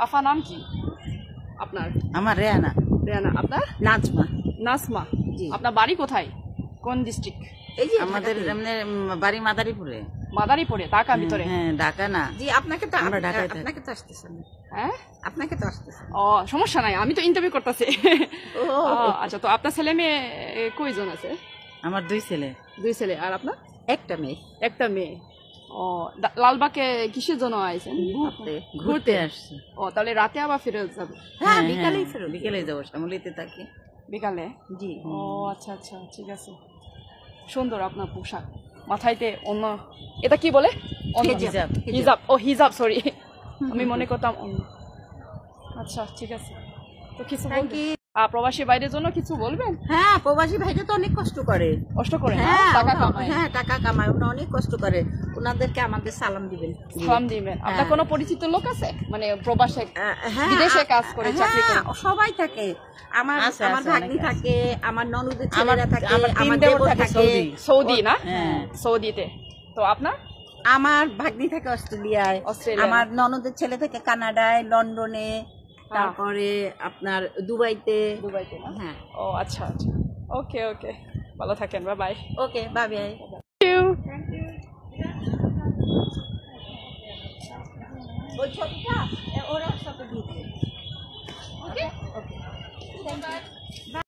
আফা নাম কি আপনার? আমার রেহানা। রেহানা। আপনার? নাজমা। নাজমা। জি। আপনার বাড়ি কোথায়, কোন ডিস্ট্রিক্ট? এই যে আমাদের বাড়ি মাদারীপুরে। মাদারীপুরে, ঢাকা ভিতরে? হ্যাঁ, ঢাকা না। জি, আপনাকে তো আমরা ঢাকায় থাকি। আপনাকে তো আসতেছেন। হ্যাঁ, আপনাকে তো আসতেছেন। ও সমস্যা নাই, আমি তো ইন্টারভিউ করতেছি। আচ্ছা, তো আপনার ছেলে মেয়ে কয়জন আছে? আমার 2 ছেলে। 2 ছেলে। আর আপনার? একটা মেয়ে। একটা মেয়ে। ও, লালবাগে কিসের জন্য আইছেন? ঘুরতে আসছি। ও, তাহলে রাতে আবার ফিরে যাবে? হ্যাঁ, বিকালেই ফেরত। বিকেলে যাবো, শ্যামলীতে থাকি। বিকালে? জি। ও আচ্ছা আচ্ছা, ঠিক আছে। সুন্দর আপনার পোশাক, মাথাইতে অন্য, এটা কি বলে? হিজাব। হিজাব। ও হিজাব, সরি, আমি মনে করতাম অন্য। আচ্ছা, ঠিক আছে। তো কিছু বলবেন? প্রবাসী বাইরের জন্য কিছু বলবেন? হ্যাঁ, প্রবাসী ভাইরা তো অনেক কষ্ট করে। কষ্ট করে না? হ্যাঁ, টাকা কামায়। হ্যাঁ, টাকা কামায়, ওরা অনেক কষ্ট করে। ওনাদেরকে আমাদের সালাম দিবেন। সালাম দিবেন। আপনার কোনো পরিচিত লোক আছে মানে প্রবাসে, হ্যাঁ, বিদেশে কাজ করে, চাকরি করে? সবাই থাকে। আমার ভাগ্নি থাকে, আমার ননদের ছেলেরা থাকে, আমার 3 আমার দেবর দেবর থাকে থাকে সৌদি না? হ্যাঁ, সৌদিতে। তো আপনার? আমার ভাগ্নি থাকে অস্ট্রেলিয়ায়, আমার ননদের ছেলে থাকে কানাডায়, লন্ডনে, তারপরে আপনার দুবাইতে। দুবাইতে না? হ্যাঁ। ও আচ্ছা আচ্ছা, ওকে ওকে, ভালো থাকেন, বাই বাই। ওকে, বাই বাই। ওই ছবিটা ওরা সাথে দিয়েছে। ওকে ওকে,